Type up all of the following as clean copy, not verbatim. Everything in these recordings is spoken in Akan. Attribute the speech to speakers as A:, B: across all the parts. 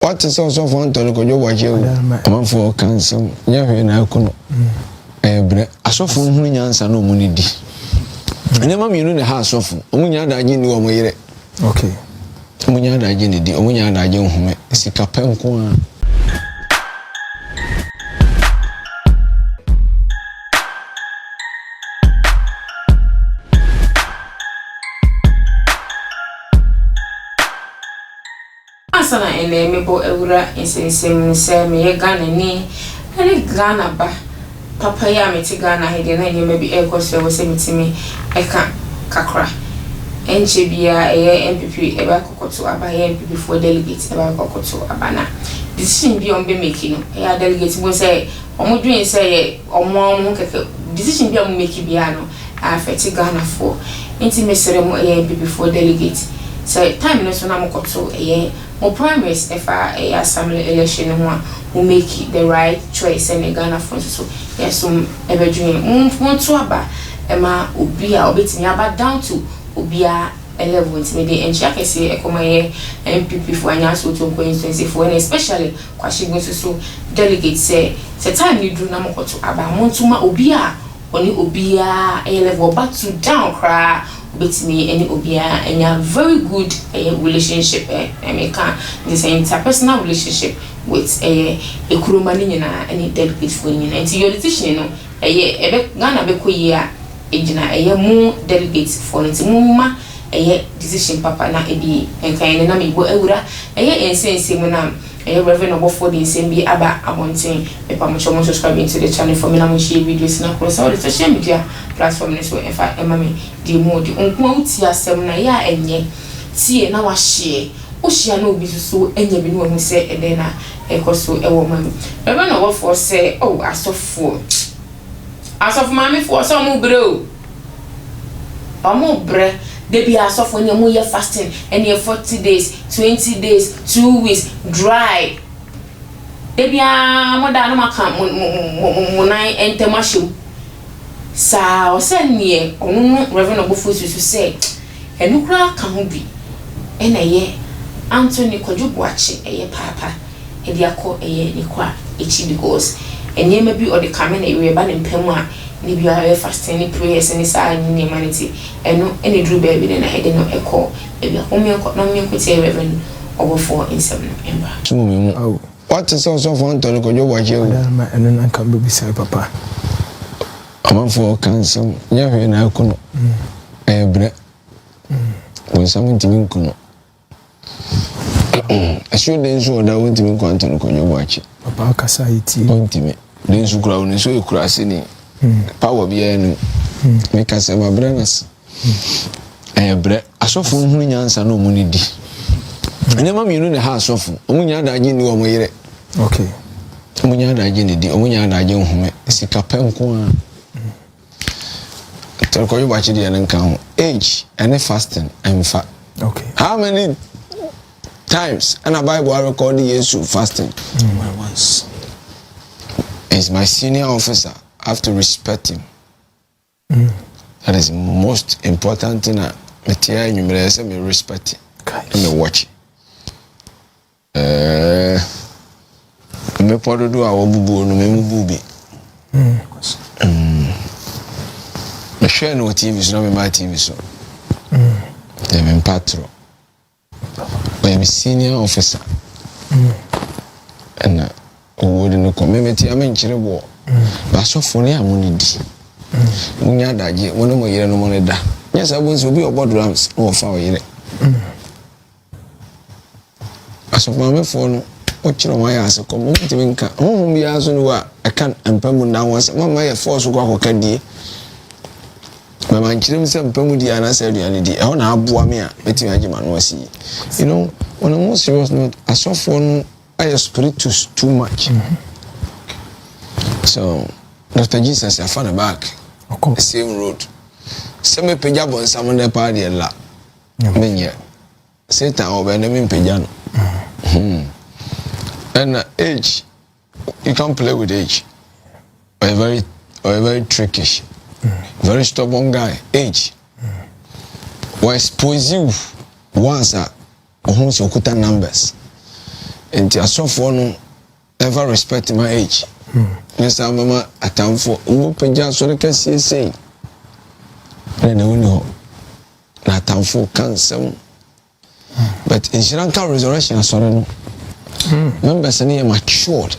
A: What is also fun to look at your watch? One for cancer, Yahweh and Alcono. I saw from Hunyans and no money. And then, Mammy, you know the house of Munya that you knew away. Okay. Munya that you did, Munya that you home, Sikapen corner.
B: Asana ene mebo ewura insensem se me Ghana ni ene Ghana ba papa ya meti Ghana hede na nye mebi ekose wo se mitimi eka kakra enche bia eye MPP eba kokoto aba ye MPP for delegate eba kokoto aba na decision bi on be make no ya delegate bo say omodwen say ye omo keke decision bi on make bia no affect Ghana for enti mesere mo eye MPP for delegate so time no so na mo koto eye mo primaries efa assembly election ho who make the right choice and Ghana for so yes ebedwen mo to aba ema obi a obetimi aba down to obi a level ntimi dey encha kese ekomaye MPP for anya so to constituency for and especially kwashigbo so delegate say time ni dru na mo koto aba mo ntuma obi a oni obi a level back to down kra between any obia and a very good relationship this interpersonal relationship with a kurumani na any delegate for you and your decision no Ghana be ko year ejina mu delegate for it mumma decision papa na ebi enkan na me bo awura ensense mu na Rev Obofour the same be aba abonten pepa mo chomo subscribe to the channel for me na mo share videos na cross all the social media platform so if I me the mode onko uti asem na ya enye tie na wa share o share na obi so enye bi no hu se eden na ekoso ewo mam Rev Obofour say oh asofo mami for so mo bre o mo bre they be as of when you fasting and you 40 days, 20 days, 2 weeks, dry. They be a more than a camp when I enter my shoe. Sa or send me Rev Obofour to say, and look like can be. And a year Anthony could you watch a year papa, and they are called a year Niqua, because and ye may be or the coming area banning Pema. Maybe you are fasting any prayers and inside in humanity and no any drew baby and I had no echo. Maybe a home no me could say Rev Obofour in September.
A: What is also fun to look at your watch and then I can be beside papa. I'm for cancer, Yahweh and Alcono. Bre when something to me could I should then show that went to me quantum on your watch. Papa Cassati won't me. Then so crown is so crossing. Power be no make us ever branas bre asofo hu nyansa no mu ni di ene ma mienu ne ha asofo omunya da agi ni wo yire okay omunya da agi ni di omunya da agi hume sika penko a terko yo bachi di ene kan age and fasting and fat okay how many times and a Bible I record Jesus fasting once is my senior officer. I have to respect him. That is the most important thing. I respect him and me watch. Me podo do awo bubu no me bubi. Me share no TV so no me my TV so. Me patro. I am a senior officer. And we no community am in Chirebo. Baso fone amuni di munya daje wono mo yire no mo ne da nyesa bo nso bi obodo rams no fa o yire aso mame fone o kire mo ya ase ko mo ntimi nka ho bi aso no wa aka empamu na won mama ye force ko akoka die mama nkire mi se empamu di ana se aduane di e ho na aboa me a betimi agema no asi you know on a more serious note aso fone I spiritus too much. So, Dr. Jesus, I found a back. The same road. Some pejab on some of the party and la. Many Satan over enemy pejano. And age, you can't play with age. Or a very trickish, very stubborn guy. Age. Why expose you once or who's your numbers. and asofo no ever respect my age. Yes, I'm mama atamfo mo pagya so ka sei na woni ho na atamfo kansem but in Sri Lanka resurrection asore no members na matured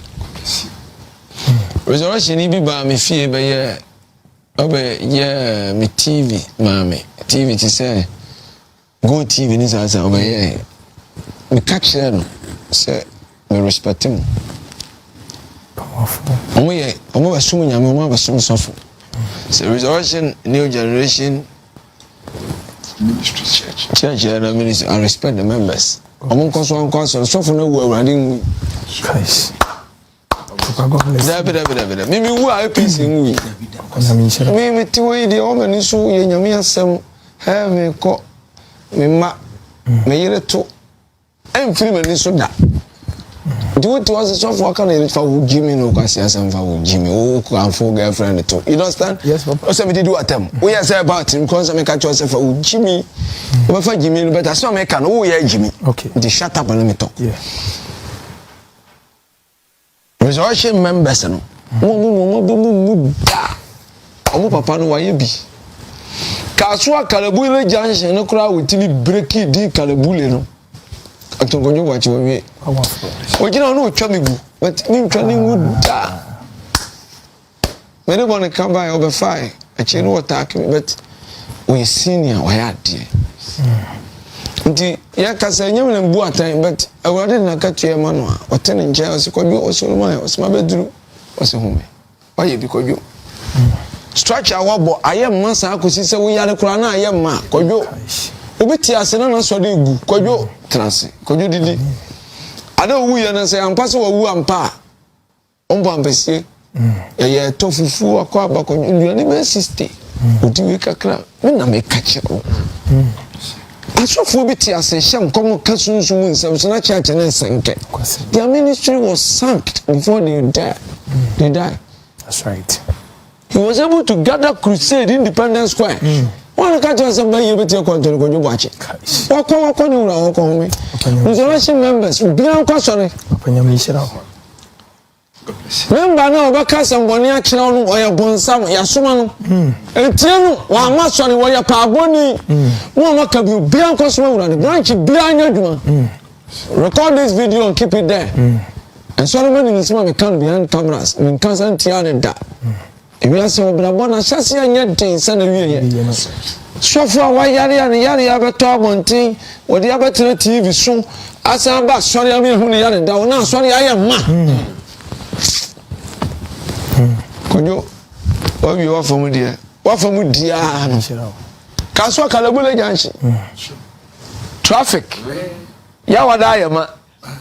A: resurrection ni bi ba me fie be ye obe ye me TV mame TV ti say go TV ni sa obe ye me catch no say me respect him Omo assume nyame omo assume suffer. So resurrection new generation ministry church and ministry I respect the members. Omo konso suffer no wu awrade guys. David. Me wu a peace wu. Me ti we dey o mani so ye nyame asem ha me ko me ma me yire to em free mani so da. Do it was so for can it for Jimmy no kwasi asem for Jimmy o kan for girlfriend to you understand
C: yes papa
A: o say me do atem we say about him cause me catch yourself for Jimmy o for Jimmy no better so me can o ya Jimmy
C: okay
A: the shut up and let me talk
C: yeah
A: resurrection members no mo da o papa no waye bi kaso akalabu ile junction no kura we tv break di kalabule no atongonyo wachi we ojina no otwa megu but me ntwa ni nguda me dey want to come by Obofour achi no attack me but we senior we had there nti ya kasa nyam na mbu atan but awade na katue ma no a otene nje osikwadwo osoloma osima beduru osihome waye bi kwadwo structure wabo ayem masa akosi se wo yare kura na ayem ma kwadwo obeti asena na so de gu kwadwo transe kwadwo didi ada wu ye na se ampa se wu ampa ombo ampesie ye to fufu akwa abakwadwo nduane be 60 odi we kakra me na me kachiro asofo beti aseham komo kasunsun nsem so na church na senke their ministry was sunk before they died.
C: That's right.
A: He was able to gather crusade Independence Square. One catch us by you with your control when you watch it. Walk on you now, call me. Resurrection members, Bianca, sorry. Remember now, because I'm one year children or your bonsam, Yasuman, and Tiano, one master, or your parboni. One can be Bianca Swan and the branch behind you. Record this video and keep it there. And Solomon in his mom can't behind cameras, I mean, constant Tiana that. If you are so brabona, Sassy and yet things, and a so far, why Yari and Yari have a talk on thing, or the other TV soon. As I'm back, sorry, I mean, who they are down now, sorry, I am man. Could you what you offer me, dear? What for me, dear? Caswa Calabula Junction. Traffic. Yawadayama.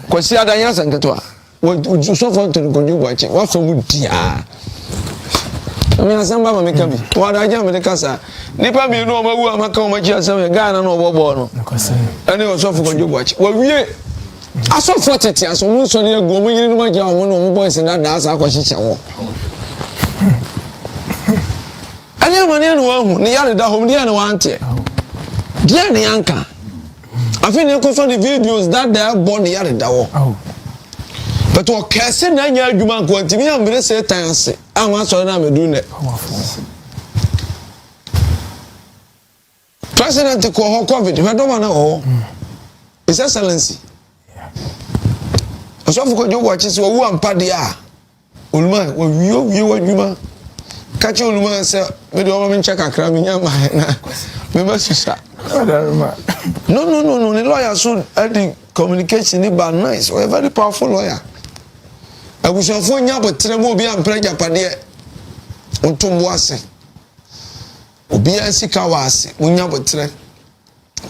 A: Kwasia Dayas and Katua. What would you suffer to the watching? What for me, dear? I mean, some mama make me. What I jam with the casa. Nipa me no more, I'm a come with you, some Ghana no Bobo. And it was off for you watch. Well, we I saw 40 years, so most of you go in my job, one of boys in that dance. I was I never knew one, the other home, the other one. Dear Yanka, I think you could find the videos that they have born the other door. But what Cassin and Yaguman going to me, I'm going to say, I'm also not doing it. President to call COVID, if I don't want to know, His Excellency. I saw for your watches were one padia. Ulma, when you were human. Catch your woman, sir. We don't check a crime in your mind. Remember, sister. No. The lawyer soon had the communication about nice or a very powerful lawyer. I was on phone ya, but Tremobi and Praja Padia on Tomwase. Ubia Sikawase, Munyabotre.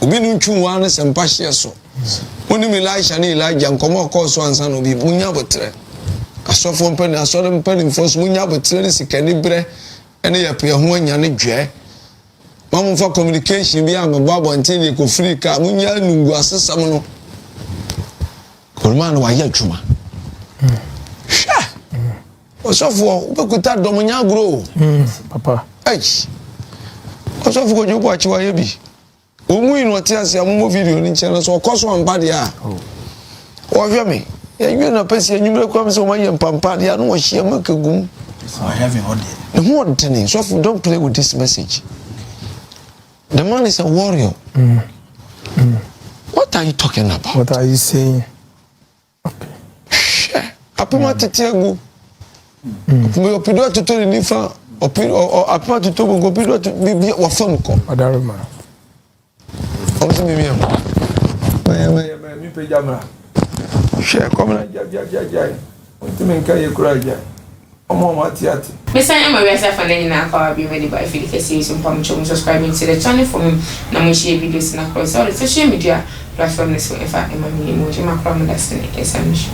A: Ubinu Chuanes and Pashiaso. When you Elisha and Elijah and come on course one son will be Munyabotre. I saw from Penny, I saw them penning for Munyabotre, Sikanibre, and they appear when you're jet. Mamma for communication beyond my Bob until you could free car, Munya Nunguas, Samano. Colman, why yet, Chuma? What's off for? What could that Domina grow?
C: Papa.
A: H. What's off for you watch why you be? Who what tears your video in channels or cost one body? Oh, hear me. you na pesi enyumre kwam se o maye mpampa dia no wo hie makagum.
D: So I have him
A: the whole thing. So don't play with this message. The man is a warrior. What are you talking about?
C: What are you saying? Okay.
A: Share. Apima tetiagu. Me opido to tell ni fa opido apima to go opido to bi wa fam ko.
C: Adaruma.
A: Onse mi am.
C: Mi pe jamra.
A: Share come na
C: ja. Onti men kai ekuraja. Omo matiati.
B: Mesan am we asa fan na kwa be ready by feel ke see some pam chum subscribing to the channel for me na mo share videos na across all the social media platforms so if I am me mo je makro mo destiny esamish.